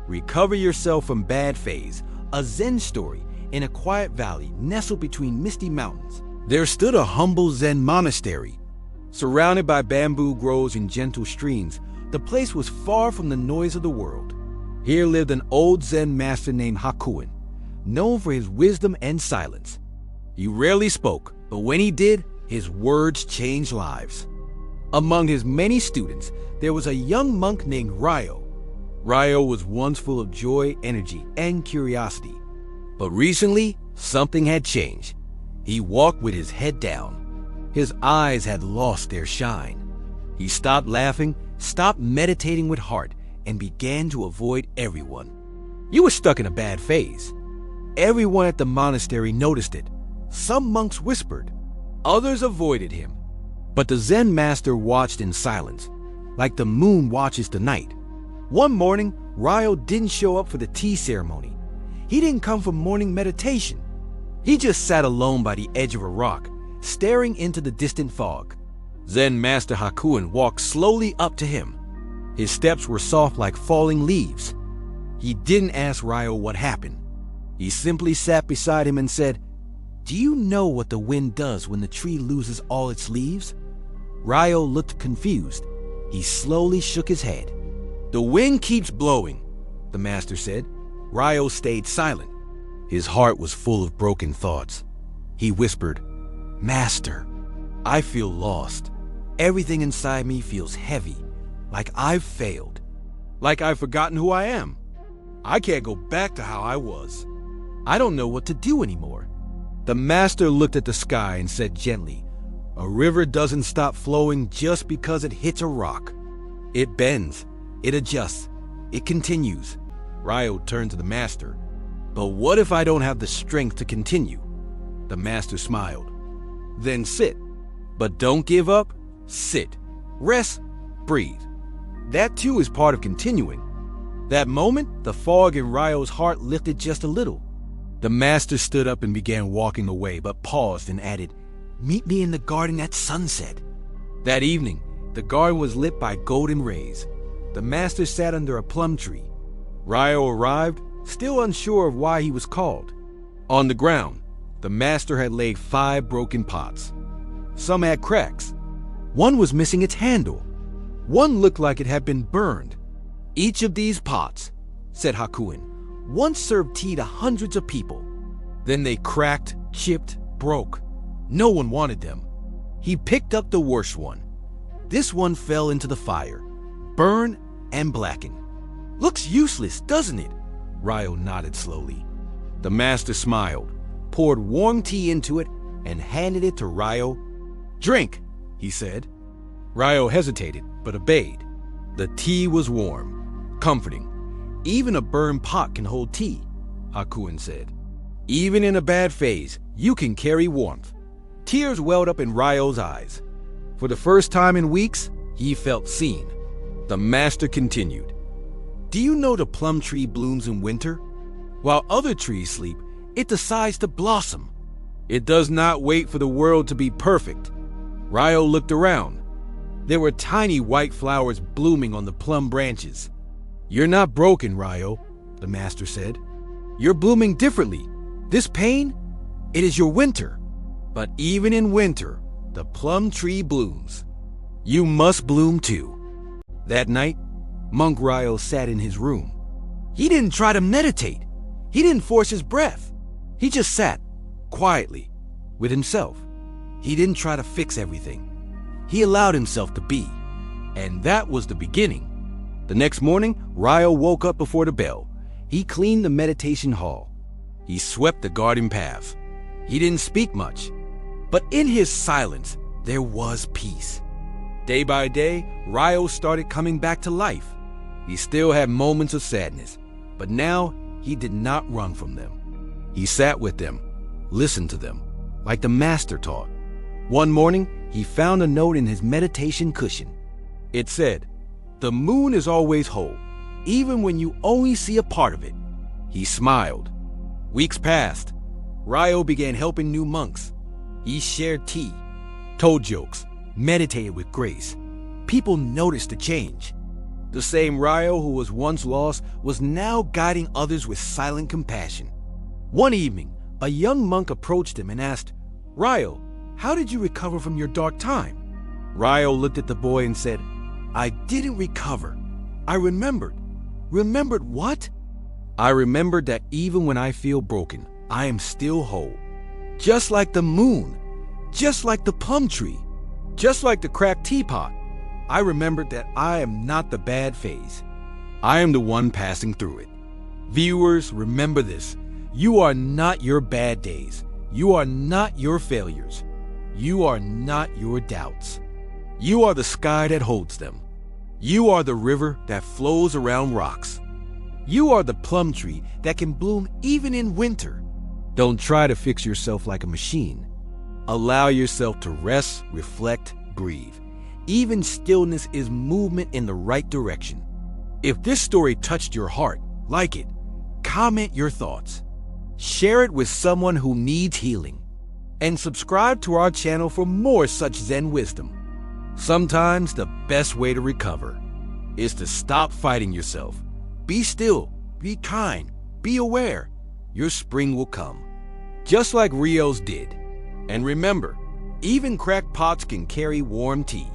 Recover yourself from bad phase, a Zen story in a quiet valley nestled between misty mountains. There stood a humble Zen monastery. Surrounded by bamboo groves and gentle streams, the place was far from the noise of the world. Here lived an old Zen master named Hakuin, known for his wisdom and silence. He rarely spoke, but when he did, his words changed lives. Among his many students, there was a young monk named Ryo. Ryo was once full of joy, energy, and curiosity. But recently, something had changed. He walked with his head down. His eyes had lost their shine. He stopped laughing, stopped meditating with heart, and began to avoid everyone. You were stuck in a bad phase. Everyone at the monastery noticed it. Some monks whispered. Others avoided him. But the Zen master watched in silence, like the moon watches the night. One morning, Ryo didn't show up for the tea ceremony. He didn't come for morning meditation. He just sat alone by the edge of a rock, staring into the distant fog. Zen Master Hakuin walked slowly up to him. His steps were soft like falling leaves. He didn't ask Ryo what happened. He simply sat beside him and said, "Do you know what the wind does when the tree loses all its leaves?" Ryo looked confused. He slowly shook his head. "The wind keeps blowing," the master said. Ryo stayed silent. His heart was full of broken thoughts. He whispered, "Master, I feel lost. Everything inside me feels heavy, like I've failed, like I've forgotten who I am. I can't go back to how I was. I don't know what to do anymore." The master looked at the sky and said gently, "A river doesn't stop flowing just because it hits a rock. It bends, it adjusts, it continues." Ryo turned to the master. "But what if I don't have the strength to continue?" The master smiled. "Then sit. But don't give up. Sit. Rest. Breathe. That too is part of continuing." That moment, the fog in Ryo's heart lifted just a little. The master stood up and began walking away, but paused and added, "Meet me in the garden at sunset." That evening, the garden was lit by golden rays. The master sat under a plum tree. Ryo arrived, still unsure of why he was called. On the ground, the master had laid 5 broken pots. Some had cracks. One was missing its handle. One looked like it had been burned. "Each of these pots," said Hakuin, "once served tea to hundreds of people. Then they cracked, chipped, broke. No one wanted them." He picked up the worst one. This one fell into the fire, burned and blackened. "Looks useless, doesn't it?" Ryo nodded slowly. The master smiled, poured warm tea into it, and handed it to Ryo. "Drink," he said. Ryo hesitated, but obeyed. The tea was warm, comforting. "Even a burned pot can hold tea," Hakuin said. "Even in a bad phase, you can carry warmth." Tears welled up in Ryo's eyes. For the first time in weeks, he felt seen. The master continued, "Do you know the plum tree blooms in winter? While other trees sleep, it decides to blossom. It does not wait for the world to be perfect." Ryo looked around. There were tiny white flowers blooming on the plum branches. "You're not broken, Ryo," the master said. "You're blooming differently. This pain, it is your winter. But even in winter, the plum tree blooms. You must bloom too." That night, Monk Ryo sat in his room. He didn't try to meditate. He didn't force his breath. He just sat, quietly, with himself. He didn't try to fix everything. He allowed himself to be. And that was the beginning. The next morning, Ryo woke up before the bell. He cleaned the meditation hall. He swept the garden paths. He didn't speak much. But in his silence, there was peace. Day by day, Ryo started coming back to life. He still had moments of sadness, but now he did not run from them. He sat with them, listened to them, like the master taught. One morning, he found a note in his meditation cushion. It said, "The moon is always whole, even when you only see a part of it." He smiled. Weeks passed. Ryo began helping new monks. He shared tea, told jokes, meditated with grace. People noticed the change. The same Ryo who was once lost was now guiding others with silent compassion. One evening, a young monk approached him and asked, "Ryo, how did you recover from your dark time?" Ryo looked at the boy and said, "I didn't recover. I remembered." "Remembered what?" "I remembered that even when I feel broken, I am still whole. Just like the moon, just like the plum tree, just like the cracked teapot. I remembered that I am not the bad phase. I am the one passing through it." Viewers, remember this. You are not your bad days. You are not your failures. You are not your doubts. You are the sky that holds them. You are the river that flows around rocks. You are the plum tree that can bloom even in winter. Don't try to fix yourself like a machine. Allow yourself to rest, reflect, breathe. Even stillness is movement in the right direction. If this story touched your heart, like it, comment your thoughts. Share it with someone who needs healing. And subscribe to our channel for more such Zen wisdom. Sometimes the best way to recover is to stop fighting yourself. Be still, be kind, be aware. Your spring will come, just like Ryo's did. And remember, even cracked pots can carry warm tea.